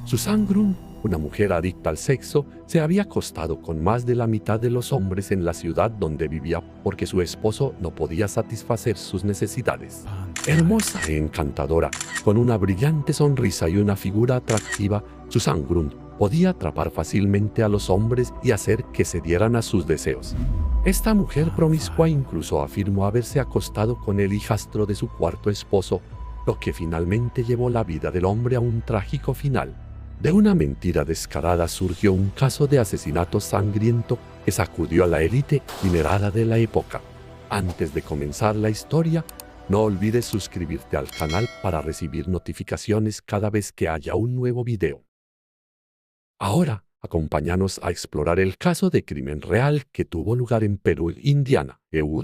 Susan Grun, una mujer adicta al sexo, se había acostado con más de la mitad de los hombres en la ciudad donde vivía porque su esposo no podía satisfacer sus necesidades. Hermosa e encantadora, con una brillante sonrisa y una figura atractiva, Susan Grun podía atrapar fácilmente a los hombres y hacer que cedieran a sus deseos. Esta mujer promiscua incluso afirmó haberse acostado con el hijastro de su cuarto esposo, lo que finalmente llevó la vida del hombre a un trágico final. De una mentira descarada surgió un caso de asesinato sangriento que sacudió a la élite adinerada de la época. Antes de comenzar la historia, no olvides suscribirte al canal para recibir notificaciones cada vez que haya un nuevo video. Ahora, acompáñanos a explorar el caso de crimen real que tuvo lugar en Perú, Indiana, EU.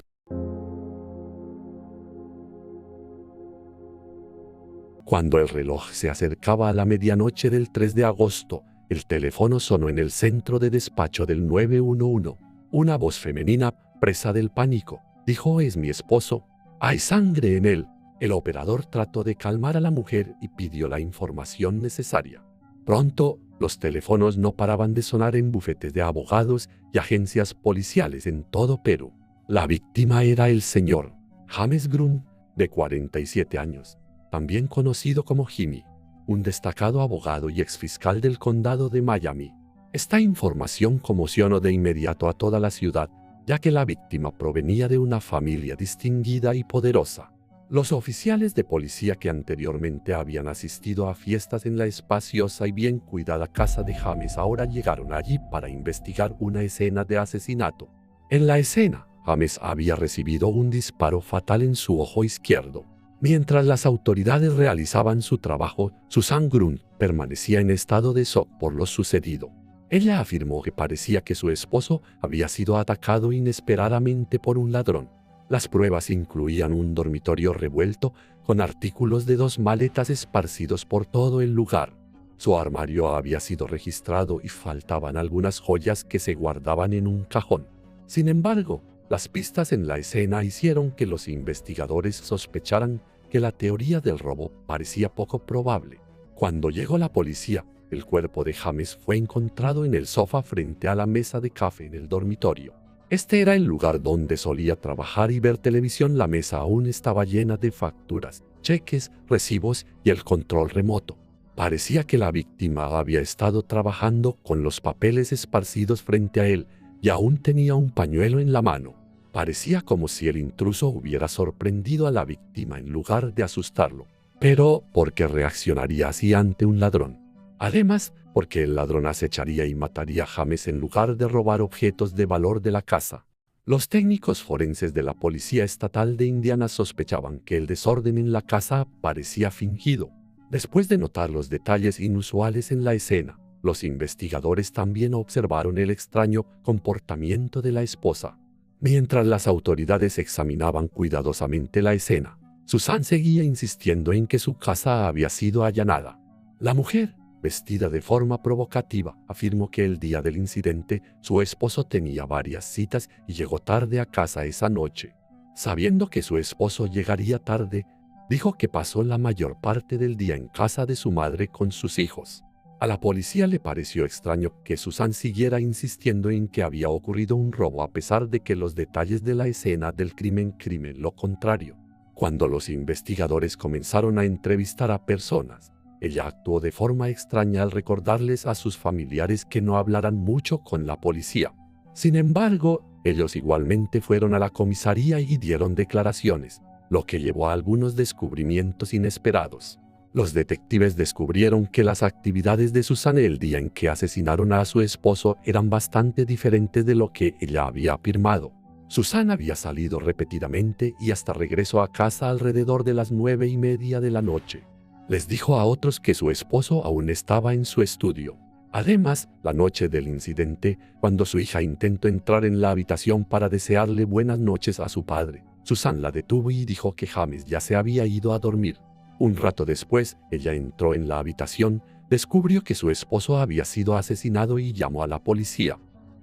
Cuando el reloj se acercaba a la medianoche del 3 de agosto, el teléfono sonó en el centro de despacho del 911. Una voz femenina, presa del pánico, dijo: «Es mi esposo. Hay sangre en él». El operador trató de calmar a la mujer y pidió la información necesaria. Pronto, los teléfonos no paraban de sonar en bufetes de abogados y agencias policiales en todo Perú. La víctima era el señor James Grun, de 47 años. También conocido como Jimmy, un destacado abogado y exfiscal del condado de Miami. Esta información conmocionó de inmediato a toda la ciudad, ya que la víctima provenía de una familia distinguida y poderosa. Los oficiales de policía que anteriormente habían asistido a fiestas en la espaciosa y bien cuidada casa de James ahora llegaron allí para investigar una escena de asesinato. En la escena, James había recibido un disparo fatal en su ojo izquierdo. Mientras las autoridades realizaban su trabajo, Susan Grun permanecía en estado de shock por lo sucedido. Ella afirmó que parecía que su esposo había sido atacado inesperadamente por un ladrón. Las pruebas incluían un dormitorio revuelto con artículos de 2 maletas esparcidos por todo el lugar. Su armario había sido registrado y faltaban algunas joyas que se guardaban en un cajón. Sin embargo, las pistas en la escena hicieron que los investigadores sospecharan que la teoría del robo parecía poco probable. Cuando llegó la policía, el cuerpo de James fue encontrado en el sofá frente a la mesa de café en el dormitorio. Este era el lugar donde solía trabajar y ver televisión. La mesa aún estaba llena de facturas, cheques, recibos y el control remoto. Parecía que la víctima había estado trabajando con los papeles esparcidos frente a él y aún tenía un pañuelo en la mano. Parecía como si el intruso hubiera sorprendido a la víctima en lugar de asustarlo. Pero, ¿por qué reaccionaría así ante un ladrón? Además, porque el ladrón acecharía y mataría a James en lugar de robar objetos de valor de la casa. Los técnicos forenses de la Policía Estatal de Indiana sospechaban que el desorden en la casa parecía fingido. Después de notar los detalles inusuales en la escena, los investigadores también observaron el extraño comportamiento de la esposa. Mientras las autoridades examinaban cuidadosamente la escena, Susan seguía insistiendo en que su casa había sido allanada. La mujer, vestida de forma provocativa, afirmó que el día del incidente su esposo tenía varias citas y llegó tarde a casa esa noche. Sabiendo que su esposo llegaría tarde, dijo que pasó la mayor parte del día en casa de su madre con sus hijos. A la policía le pareció extraño que Susan siguiera insistiendo en que había ocurrido un robo a pesar de que los detalles de la escena del crimen lo contrario. Cuando los investigadores comenzaron a entrevistar a personas, ella actuó de forma extraña al recordarles a sus familiares que no hablaran mucho con la policía. Sin embargo, ellos igualmente fueron a la comisaría y dieron declaraciones, lo que llevó a algunos descubrimientos inesperados. Los detectives descubrieron que las actividades de Susan el día en que asesinaron a su esposo eran bastante diferentes de lo que ella había afirmado. Susan había salido repetidamente y hasta regresó a casa alrededor de las 9:30 de la noche. Les dijo a otros que su esposo aún estaba en su estudio. Además, la noche del incidente, cuando su hija intentó entrar en la habitación para desearle buenas noches a su padre, Susan la detuvo y dijo que James ya se había ido a dormir. Un rato después, ella entró en la habitación, descubrió que su esposo había sido asesinado y llamó a la policía.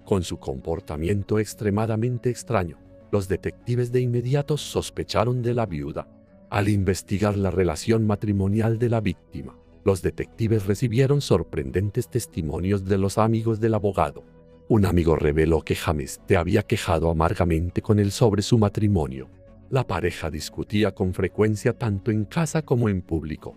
Con su comportamiento extremadamente extraño, los detectives de inmediato sospecharon de la viuda. Al investigar la relación matrimonial de la víctima, los detectives recibieron sorprendentes testimonios de los amigos del abogado. Un amigo reveló que James se había quejado amargamente con él sobre su matrimonio. La pareja discutía con frecuencia tanto en casa como en público,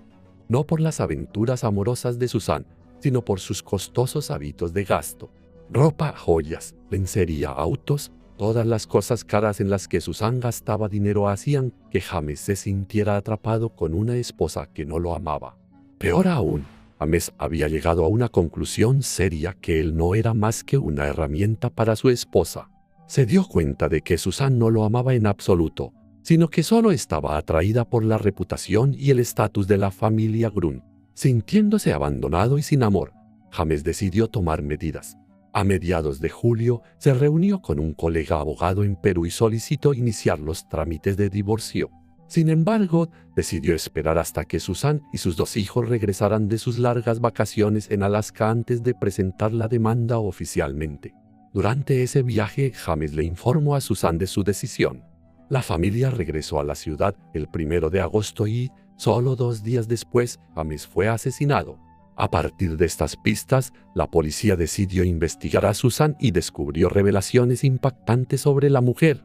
no por las aventuras amorosas de Susan, sino por sus costosos hábitos de gasto. Ropa, joyas, lencería, autos, todas las cosas caras en las que Susan gastaba dinero hacían que James se sintiera atrapado con una esposa que no lo amaba. Peor aún, James había llegado a una conclusión seria que él no era más que una herramienta para su esposa. Se dio cuenta de que Susan no lo amaba en absoluto, sino que solo estaba atraída por la reputación y el estatus de la familia Grun. Sintiéndose abandonado y sin amor, James decidió tomar medidas. A mediados de julio se reunió con un colega abogado en Perú y solicitó iniciar los trámites de divorcio. Sin embargo, decidió esperar hasta que Susan y sus 2 hijos regresaran de sus largas vacaciones en Alaska antes de presentar la demanda oficialmente. Durante ese viaje, James le informó a Susan de su decisión. La familia regresó a la ciudad el 1 de agosto y, solo 2 días después, James fue asesinado. A partir de estas pistas, la policía decidió investigar a Susan y descubrió revelaciones impactantes sobre la mujer.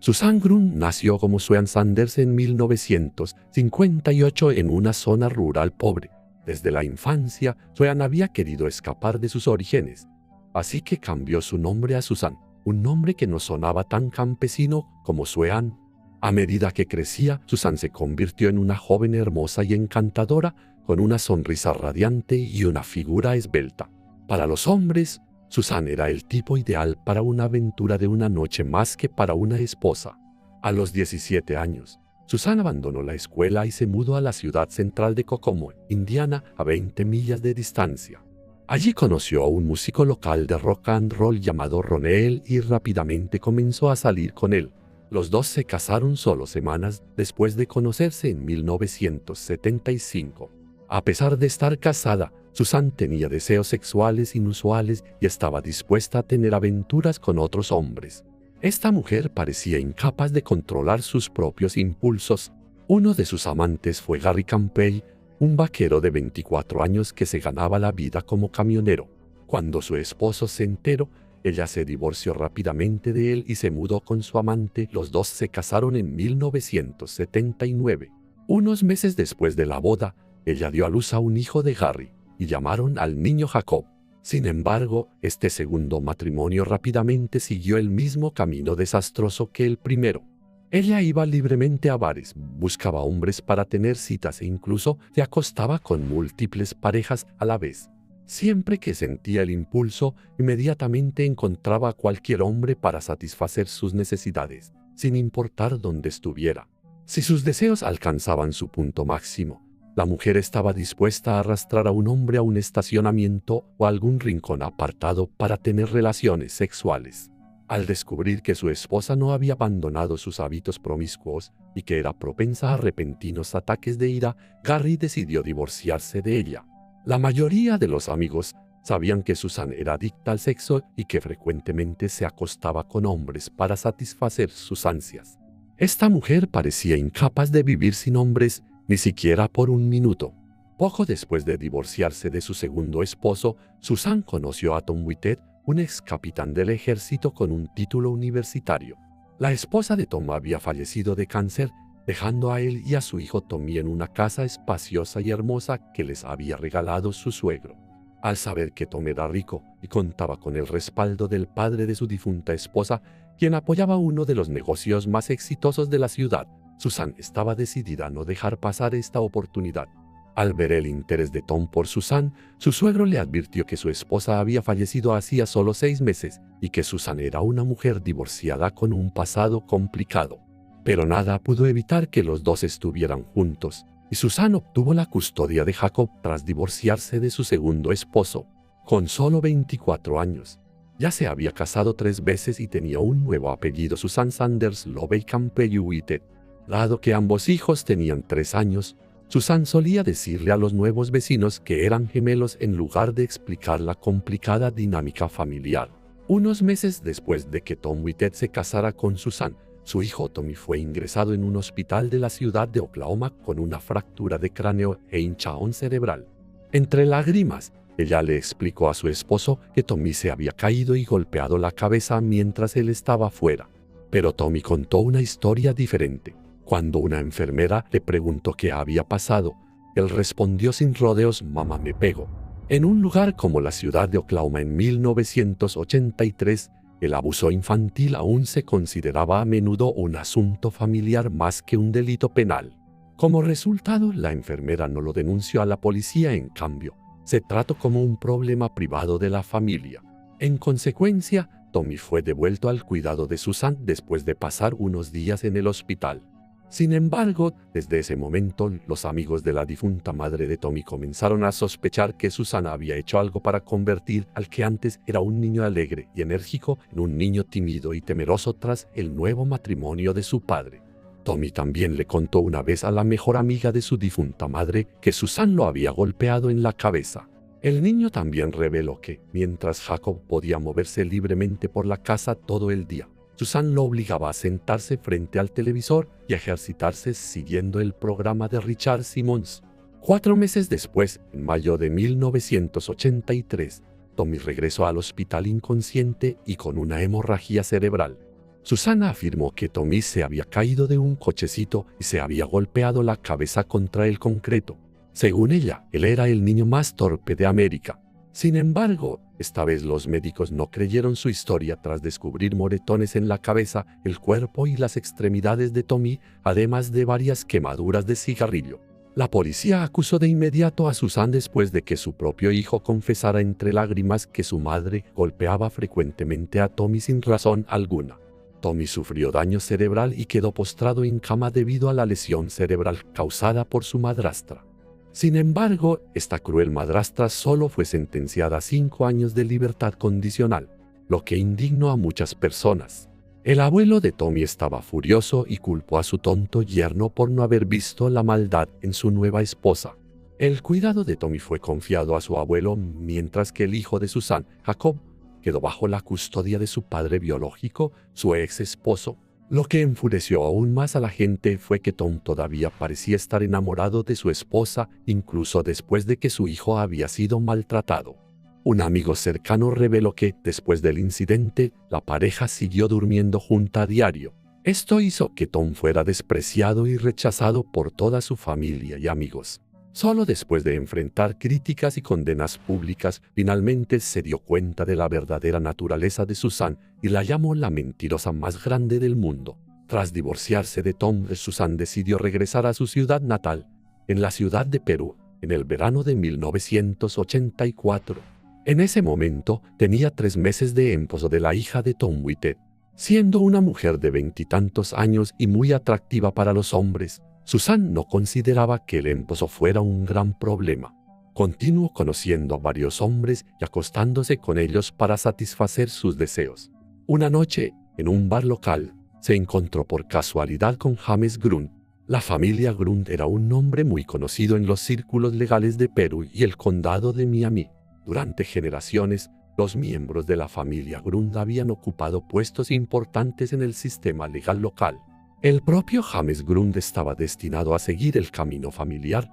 Susan Grun nació como Susan Sanders en 1958 en una zona rural pobre. Desde la infancia, Susan había querido escapar de sus orígenes, así que cambió su nombre a Susan, un nombre que no sonaba tan campesino como Susan. A medida que crecía, Susan se convirtió en una joven hermosa y encantadora, con una sonrisa radiante y una figura esbelta. Para los hombres, Susan era el tipo ideal para una aventura de una noche más que para una esposa. A los 17 años, Susan abandonó la escuela y se mudó a la ciudad central de Kokomo, Indiana, a 20 millas de distancia. Allí conoció a un músico local de rock and roll llamado Ronell y rápidamente comenzó a salir con él. Los dos se casaron solo semanas después de conocerse en 1975. A pesar de estar casada, Susan tenía deseos sexuales inusuales y estaba dispuesta a tener aventuras con otros hombres. Esta mujer parecía incapaz de controlar sus propios impulsos. Uno de sus amantes fue Gary Campbell, un vaquero de 24 años que se ganaba la vida como camionero. Cuando su esposo se enteró, ella se divorció rápidamente de él y se mudó con su amante. Los dos se casaron en 1979. Unos meses después de la boda, ella dio a luz a un hijo de Gary y llamaron al niño Jacob. Sin embargo, este segundo matrimonio rápidamente siguió el mismo camino desastroso que el primero. Ella iba libremente a bares, buscaba hombres para tener citas e incluso se acostaba con múltiples parejas a la vez. Siempre que sentía el impulso, inmediatamente encontraba a cualquier hombre para satisfacer sus necesidades, sin importar dónde estuviera. Si sus deseos alcanzaban su punto máximo, la mujer estaba dispuesta a arrastrar a un hombre a un estacionamiento o a algún rincón apartado para tener relaciones sexuales. Al descubrir que su esposa no había abandonado sus hábitos promiscuos y que era propensa a repentinos ataques de ira, Gary decidió divorciarse de ella. La mayoría de los amigos sabían que Susan era adicta al sexo y que frecuentemente se acostaba con hombres para satisfacer sus ansias. Esta mujer parecía incapaz de vivir sin hombres ni siquiera por un minuto. Poco después de divorciarse de su segundo esposo, Susan conoció a Tom Whitted, un ex capitán del ejército con un título universitario. La esposa de Tom había fallecido de cáncer, dejando a él y a su hijo Tommy en una casa espaciosa y hermosa que les había regalado su suegro. Al saber que Tom era rico y contaba con el respaldo del padre de su difunta esposa, quien apoyaba uno de los negocios más exitosos de la ciudad, Susan estaba decidida a no dejar pasar esta oportunidad. Al ver el interés de Tom por Susan, su suegro le advirtió que su esposa había fallecido hacía solo 6 meses y que Susan era una mujer divorciada con un pasado complicado. Pero nada pudo evitar que los dos estuvieran juntos, y Susan obtuvo la custodia de Jacob tras divorciarse de su segundo esposo, con solo 24 años. Ya se había casado 3 veces y tenía un nuevo apellido, Susan Sanders Lovey Campbell Whitted. Dado que ambos hijos tenían 3 años, Susan solía decirle a los nuevos vecinos que eran gemelos en lugar de explicar la complicada dinámica familiar. Unos meses después de que Tom Whitted se casara con Susan, Su hijo Tommy fue ingresado en un hospital de la ciudad de Oklahoma con una fractura de cráneo e hinchazón cerebral. Entre lágrimas, ella le explicó a su esposo que Tommy se había caído y golpeado la cabeza mientras él estaba fuera. Pero Tommy contó una historia diferente. Cuando una enfermera le preguntó qué había pasado, él respondió sin rodeos: «Mamá me pegó». En un lugar como la ciudad de Oklahoma en 1983, el abuso infantil aún se consideraba a menudo un asunto familiar más que un delito penal. Como resultado, la enfermera no lo denunció a la policía. En cambio, se trató como un problema privado de la familia. En consecuencia, Tommy fue devuelto al cuidado de Susan después de pasar unos días en el hospital. Sin embargo, desde ese momento, los amigos de la difunta madre de Tommy comenzaron a sospechar que Susana había hecho algo para convertir al que antes era un niño alegre y enérgico en un niño tímido y temeroso tras el nuevo matrimonio de su padre. Tommy también le contó una vez a la mejor amiga de su difunta madre que Susan lo había golpeado en la cabeza. El niño también reveló que, mientras Jacob podía moverse libremente por la casa todo el día, Susan lo obligaba a sentarse frente al televisor y a ejercitarse siguiendo el programa de Richard Simmons. 4 meses después, en mayo de 1983, Tommy regresó al hospital inconsciente y con una hemorragia cerebral. Susana afirmó que Tommy se había caído de un cochecito y se había golpeado la cabeza contra el concreto. Según ella, él era el niño más torpe de América. Sin embargo, esta vez los médicos no creyeron su historia tras descubrir moretones en la cabeza, el cuerpo y las extremidades de Tommy, además de varias quemaduras de cigarrillo. La policía acusó de inmediato a Susan después de que su propio hijo confesara entre lágrimas que su madre golpeaba frecuentemente a Tommy sin razón alguna. Tommy sufrió daño cerebral y quedó postrado en cama debido a la lesión cerebral causada por su madrastra. Sin embargo, esta cruel madrastra solo fue sentenciada a 5 años de libertad condicional, lo que indignó a muchas personas. El abuelo de Tommy estaba furioso y culpó a su tonto yerno por no haber visto la maldad en su nueva esposa. El cuidado de Tommy fue confiado a su abuelo, mientras que el hijo de Susan, Jacob, quedó bajo la custodia de su padre biológico, su ex esposo. Lo que enfureció aún más a la gente fue que Tom todavía parecía estar enamorado de su esposa, incluso después de que su hijo había sido maltratado. Un amigo cercano reveló que, después del incidente, la pareja siguió durmiendo junta a diario. Esto hizo que Tom fuera despreciado y rechazado por toda su familia y amigos. Solo después de enfrentar críticas y condenas públicas, finalmente se dio cuenta de la verdadera naturaleza de Susan y la llamó la mentirosa más grande del mundo. Tras divorciarse de Tom, Susan decidió regresar a su ciudad natal, en la ciudad de Perú, en el verano de 1984. En ese momento, tenía 3 meses de embarazo de la hija de Tom Whited. Siendo una mujer de 20 y tantos años y muy atractiva para los hombres, Susan no consideraba que el embarazo fuera un gran problema. Continuó conociendo a varios hombres y acostándose con ellos para satisfacer sus deseos. Una noche, en un bar local, se encontró por casualidad con James Grunt. La familia Grunt era un nombre muy conocido en los círculos legales de Perú y el condado de Miami. Durante generaciones, los miembros de la familia Grunt habían ocupado puestos importantes en el sistema legal local. El propio James Grunt estaba destinado a seguir el camino familiar,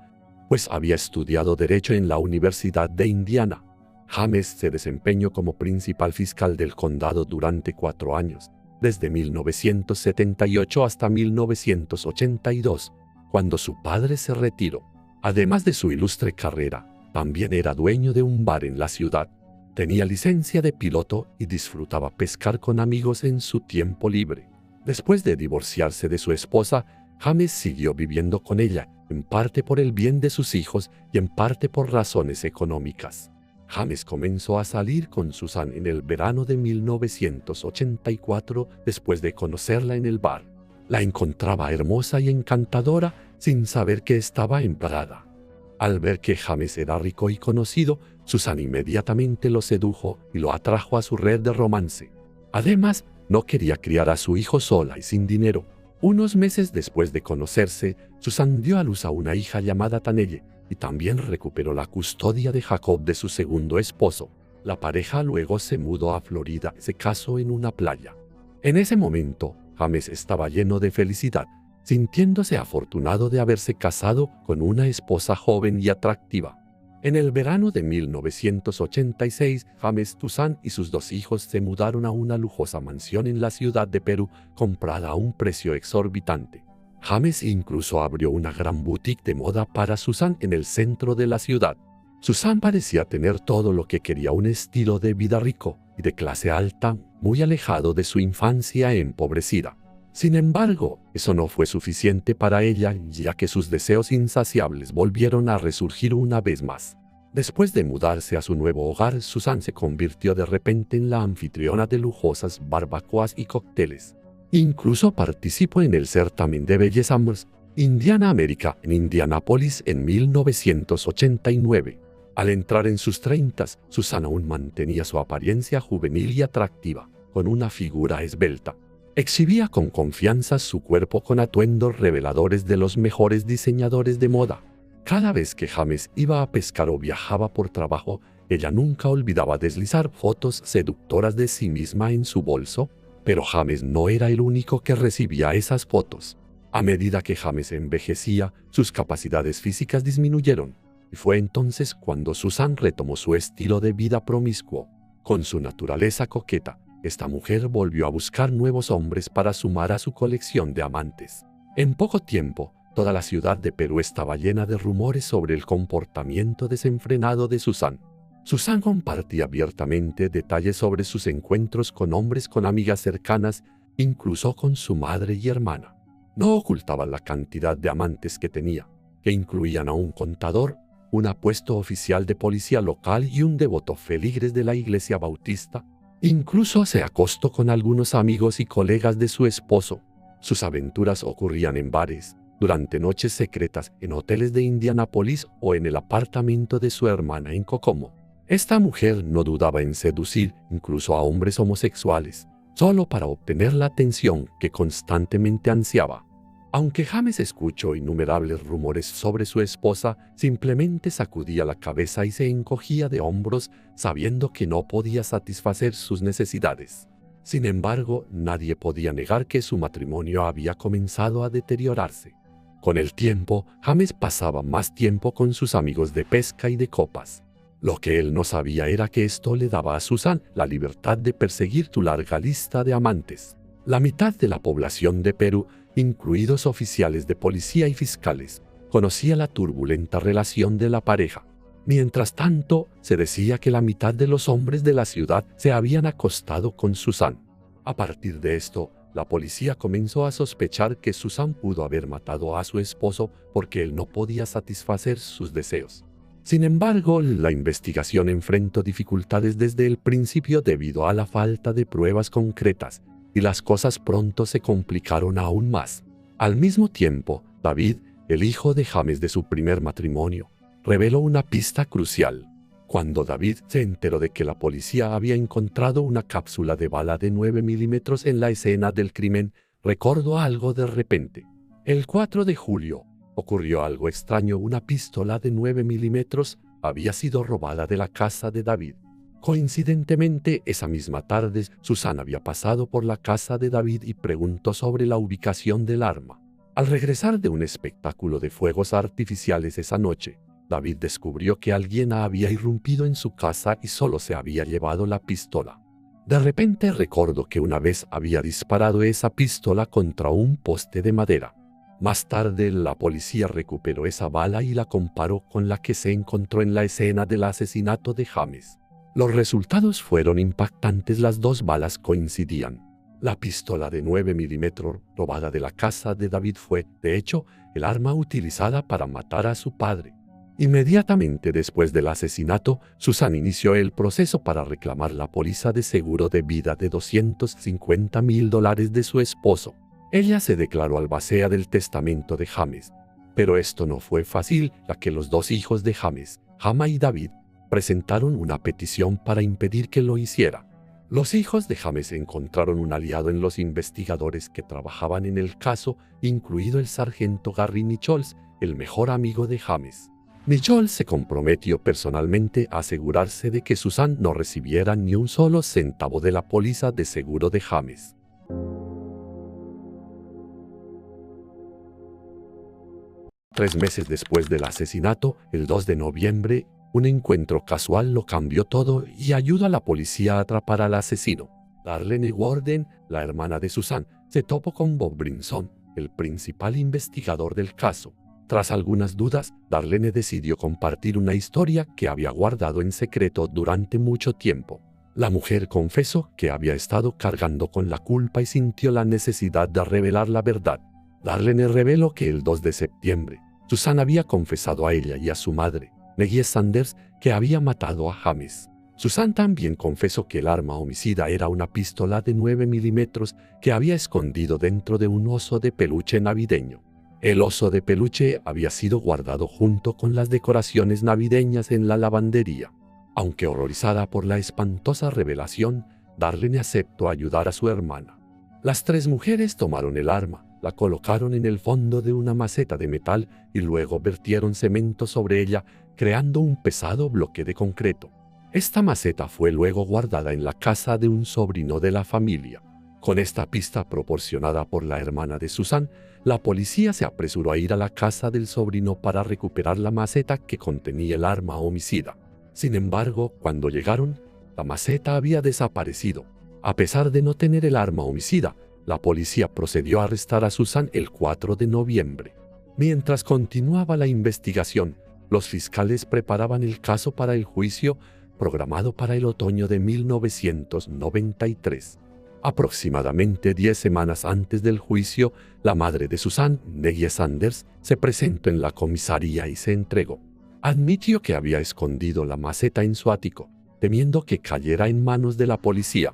pues había estudiado Derecho en la Universidad de Indiana. James se desempeñó como principal fiscal del condado durante 4 años, desde 1978 hasta 1982, cuando su padre se retiró. Además de su ilustre carrera, también era dueño de un bar en la ciudad. Tenía licencia de piloto y disfrutaba pescar con amigos en su tiempo libre. Después de divorciarse de su esposa, James siguió viviendo con ella, en parte por el bien de sus hijos y en parte por razones económicas. James comenzó a salir con Susan en el verano de 1984 después de conocerla en el bar. La encontraba hermosa y encantadora sin saber que estaba embarazada. Al ver que James era rico y conocido, Susan inmediatamente lo sedujo y lo atrajo a su red de romance. Además, no quería criar a su hijo sola y sin dinero. Unos meses después de conocerse, Susan dio a luz a una hija llamada Tanelle y también recuperó la custodia de Jacob de su segundo esposo. La pareja luego se mudó a Florida y se casó en una playa. En ese momento, James estaba lleno de felicidad, sintiéndose afortunado de haberse casado con una esposa joven y atractiva. En el verano de 1986, James Toussaint y sus 2 hijos se mudaron a una lujosa mansión en la ciudad de Perú, comprada a un precio exorbitante. James incluso abrió una gran boutique de moda para Suzanne en el centro de la ciudad. Suzanne parecía tener todo lo que quería: un estilo de vida rico y de clase alta, muy alejado de su infancia empobrecida. Sin embargo, eso no fue suficiente para ella, ya que sus deseos insaciables volvieron a resurgir una vez más. Después de mudarse a su nuevo hogar, Suzanne se convirtió de repente en la anfitriona de lujosas barbacoas y cócteles. Incluso participó en el certamen de belleza Miss Indiana América en Indianápolis en 1989. Al entrar en sus 30, Suzanne aún mantenía su apariencia juvenil y atractiva, con una figura esbelta. Exhibía con confianza su cuerpo con atuendos reveladores de los mejores diseñadores de moda. Cada vez que James iba a pescar o viajaba por trabajo, ella nunca olvidaba deslizar fotos seductoras de sí misma en su bolso, pero James no era el único que recibía esas fotos. A medida que James envejecía, sus capacidades físicas disminuyeron, y fue entonces cuando Suzanne retomó su estilo de vida promiscuo. Con su naturaleza coqueta, esta mujer volvió a buscar nuevos hombres para sumar a su colección de amantes. En poco tiempo, toda la ciudad de Perú estaba llena de rumores sobre el comportamiento desenfrenado de Suzanne. Suzanne compartía abiertamente detalles sobre sus encuentros con hombres con amigas cercanas, incluso con su madre y hermana. No ocultaba la cantidad de amantes que tenía, que incluían a un contador, un apuesto oficial de policía local y un devoto feligres de la iglesia bautista. Incluso se acostó con algunos amigos y colegas de su esposo. Sus aventuras ocurrían en bares, durante noches secretas, en hoteles de Indianápolis o en el apartamento de su hermana en Kokomo. Esta mujer no dudaba en seducir incluso a hombres homosexuales, solo para obtener la atención que constantemente ansiaba. Aunque James escuchó innumerables rumores sobre su esposa, simplemente sacudía la cabeza y se encogía de hombros, sabiendo que no podía satisfacer sus necesidades. Sin embargo, nadie podía negar que su matrimonio había comenzado a deteriorarse. Con el tiempo, James pasaba más tiempo con sus amigos de pesca y de copas. Lo que él no sabía era que esto le daba a Suzanne la libertad de perseguir su larga lista de amantes. La mitad de la población de Perú, incluidos oficiales de policía y fiscales, conocía la turbulenta relación de la pareja. Mientras tanto, se decía que la mitad de los hombres de la ciudad se habían acostado con Suzanne. A partir de esto, la policía comenzó a sospechar que Suzanne pudo haber matado a su esposo porque él no podía satisfacer sus deseos. Sin embargo, la investigación enfrentó dificultades desde el principio debido a la falta de pruebas concretas, y las cosas pronto se complicaron aún más. Al mismo tiempo, David, el hijo de James de su primer matrimonio, reveló una pista crucial. Cuando David se enteró de que la policía había encontrado una cápsula de bala de 9 milímetros en la escena del crimen, recordó algo de repente. El 4 de julio ocurrió algo extraño: una pistola de 9 milímetros había sido robada de la casa de David. Coincidentemente, esa misma tarde, Suzanne había pasado por la casa de David y preguntó sobre la ubicación del arma. Al regresar de un espectáculo de fuegos artificiales esa noche, David descubrió que alguien había irrumpido en su casa y solo se había llevado la pistola. De repente recordó que una vez había disparado esa pistola contra un poste de madera. Más tarde, la policía recuperó esa bala y la comparó con la que se encontró en la escena del asesinato de James. Los resultados fueron impactantes: las 2 balas coincidían. La pistola de 9 milímetros robada de la casa de David fue, de hecho, el arma utilizada para matar a su padre. Inmediatamente después del asesinato, Suzanne inició el proceso para reclamar la póliza de seguro de vida de $250,000 de su esposo. Ella se declaró albacea del testamento de James, pero esto no fue fácil, ya que los 2 hijos de James, Hama y David, presentaron una petición para impedir que lo hiciera. Los hijos de James encontraron un aliado en los investigadores que trabajaban en el caso, incluido el sargento Gary Nichols, el mejor amigo de James. Nichols se comprometió personalmente a asegurarse de que Suzanne no recibiera ni un solo centavo de la póliza de seguro de James. 3 meses después del asesinato, el 2 de noviembre, un encuentro casual lo cambió todo y ayudó a la policía a atrapar al asesino. Darlene Warden, la hermana de Susan, se topó con Bob Brinson, el principal investigador del caso. Tras algunas dudas, Darlene decidió compartir una historia que había guardado en secreto durante mucho tiempo. La mujer confesó que había estado cargando con la culpa y sintió la necesidad de revelar la verdad. Darlene reveló que el 2 de septiembre, Susan había confesado a ella y a su madre, Neggie Sanders, que había matado a James. Susan también confesó que el arma homicida era una pistola de 9 milímetros que había escondido dentro de un oso de peluche navideño. El oso de peluche había sido guardado junto con las decoraciones navideñas en la lavandería. Aunque horrorizada por la espantosa revelación, Darlene aceptó ayudar a su hermana. Las 3 mujeres tomaron el arma, la colocaron en el fondo de una maceta de metal y luego vertieron cemento sobre ella, creando un pesado bloque de concreto. Esta maceta fue luego guardada en la casa de un sobrino de la familia. Con esta pista proporcionada por la hermana de Susan, la policía se apresuró a ir a la casa del sobrino para recuperar la maceta que contenía el arma homicida. Sin embargo, cuando llegaron, la maceta había desaparecido. A pesar de no tener el arma homicida, la policía procedió a arrestar a Susan el 4 de noviembre. Mientras continuaba la investigación, los fiscales preparaban el caso para el juicio programado para el otoño de 1993. Aproximadamente 10 semanas antes del juicio, la madre de Susan, Neggie Sanders, se presentó en la comisaría y se entregó. Admitió que había escondido la maceta en su ático, temiendo que cayera en manos de la policía.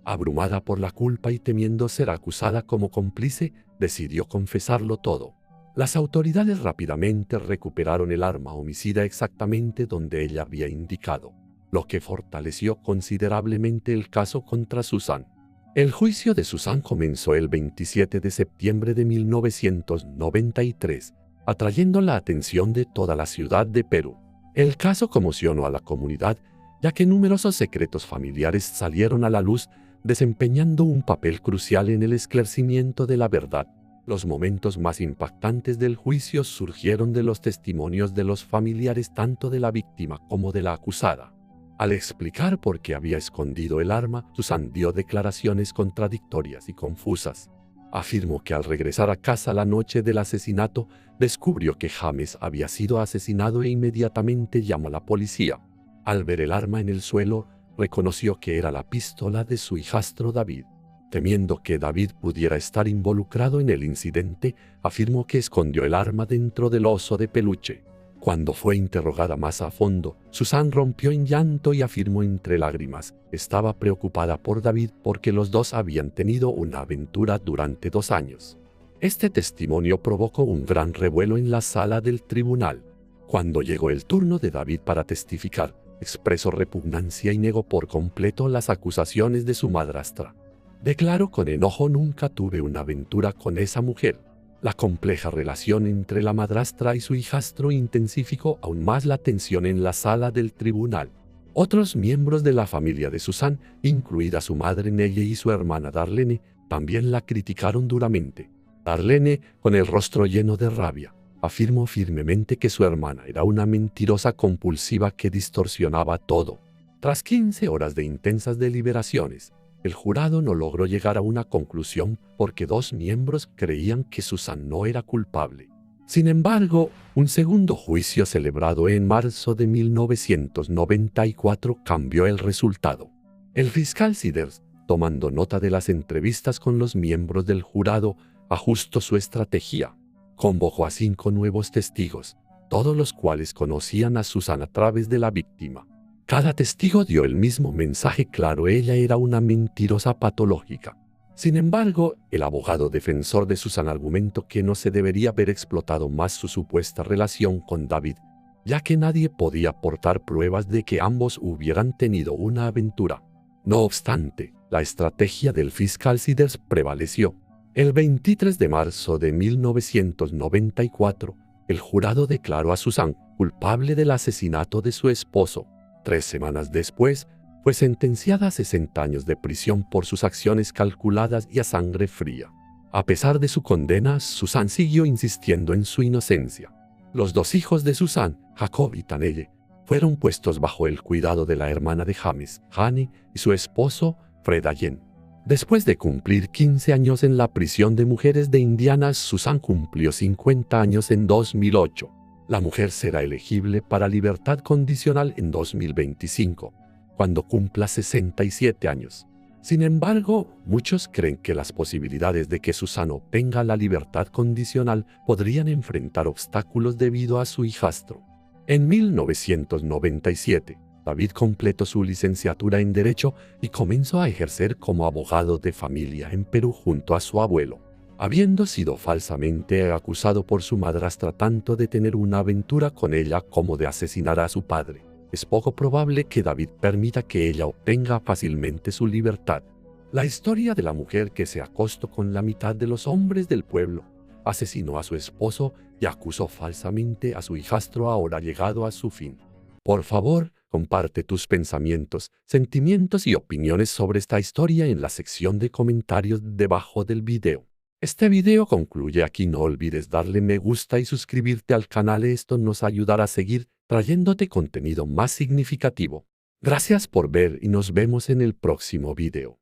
Abrumada por la culpa y temiendo ser acusada como cómplice, decidió confesarlo todo. Las autoridades rápidamente recuperaron el arma homicida exactamente donde ella había indicado, lo que fortaleció considerablemente el caso contra Susan. El juicio de Susan comenzó el 27 de septiembre de 1993, atrayendo la atención de toda la ciudad de Perú. El caso conmocionó a la comunidad, ya que numerosos secretos familiares salieron a la luz, desempeñando un papel crucial en el esclarecimiento de la verdad. Los momentos más impactantes del juicio surgieron de los testimonios de los familiares tanto de la víctima como de la acusada. Al explicar por qué había escondido el arma, Susan dio declaraciones contradictorias y confusas. Afirmó que al regresar a casa la noche del asesinato, descubrió que James había sido asesinado e inmediatamente llamó a la policía. Al ver el arma en el suelo, reconoció que era la pistola de su hijastro David. Temiendo que David pudiera estar involucrado en el incidente, afirmó que escondió el arma dentro del oso de peluche. Cuando fue interrogada más a fondo, Susan rompió en llanto y afirmó entre lágrimas que estaba preocupada por David porque los dos habían tenido una aventura durante 2 años. Este testimonio provocó un gran revuelo en la sala del tribunal. Cuando llegó el turno de David para testificar, expresó repugnancia y negó por completo las acusaciones de su madrastra. Declaró con enojo: nunca tuve una aventura con esa mujer. La compleja relación entre la madrastra y su hijastro intensificó aún más la tensión en la sala del tribunal. Otros miembros de la familia de Susan, incluida su madre Neggie y su hermana Darlene, también la criticaron duramente. Darlene, con el rostro lleno de rabia, afirmó firmemente que su hermana era una mentirosa compulsiva que distorsionaba todo. Tras 15 horas de intensas deliberaciones, el jurado no logró llegar a una conclusión porque 2 miembros creían que Susan no era culpable. Sin embargo, un segundo juicio celebrado en marzo de 1994 cambió el resultado. El fiscal Siders, tomando nota de las entrevistas con los miembros del jurado, ajustó su estrategia. Convocó a 5 nuevos testigos, todos los cuales conocían a Susan a través de la víctima. Cada testigo dio el mismo mensaje claro: ella era una mentirosa patológica. Sin embargo, el abogado defensor de Susan argumentó que no se debería haber explotado más su supuesta relación con David, ya que nadie podía aportar pruebas de que ambos hubieran tenido una aventura. No obstante, la estrategia del fiscal Siders prevaleció. El 23 de marzo de 1994, el jurado declaró a Susan culpable del asesinato de su esposo. 3 semanas después, fue sentenciada a 60 años de prisión por sus acciones calculadas y a sangre fría. A pesar de su condena, Susan siguió insistiendo en su inocencia. Los dos hijos de Susán, Jacob y Tanelle, fueron puestos bajo el cuidado de la hermana de James, Hani, y su esposo, Fred Allen. Después de cumplir 15 años en la prisión de mujeres de Indiana, Susán cumplió 50 años en 2008. La mujer será elegible para libertad condicional en 2025, cuando cumpla 67 años. Sin embargo, muchos creen que las posibilidades de que Susán obtenga la libertad condicional podrían enfrentar obstáculos debido a su hijastro. En 1997, David completó su licenciatura en Derecho y comenzó a ejercer como abogado de familia en Perú junto a su abuelo. Habiendo sido falsamente acusado por su madrastra tanto de tener una aventura con ella como de asesinar a su padre, es poco probable que David permita que ella obtenga fácilmente su libertad. La historia de la mujer que se acostó con la mitad de los hombres del pueblo, asesinó a su esposo y acusó falsamente a su hijastro ahora llegado a su fin. Por favor, comparte tus pensamientos, sentimientos y opiniones sobre esta historia en la sección de comentarios debajo del video. Este video concluye aquí. No olvides darle me gusta y suscribirte al canal. Esto nos ayudará a seguir trayéndote contenido más significativo. Gracias por ver y nos vemos en el próximo video.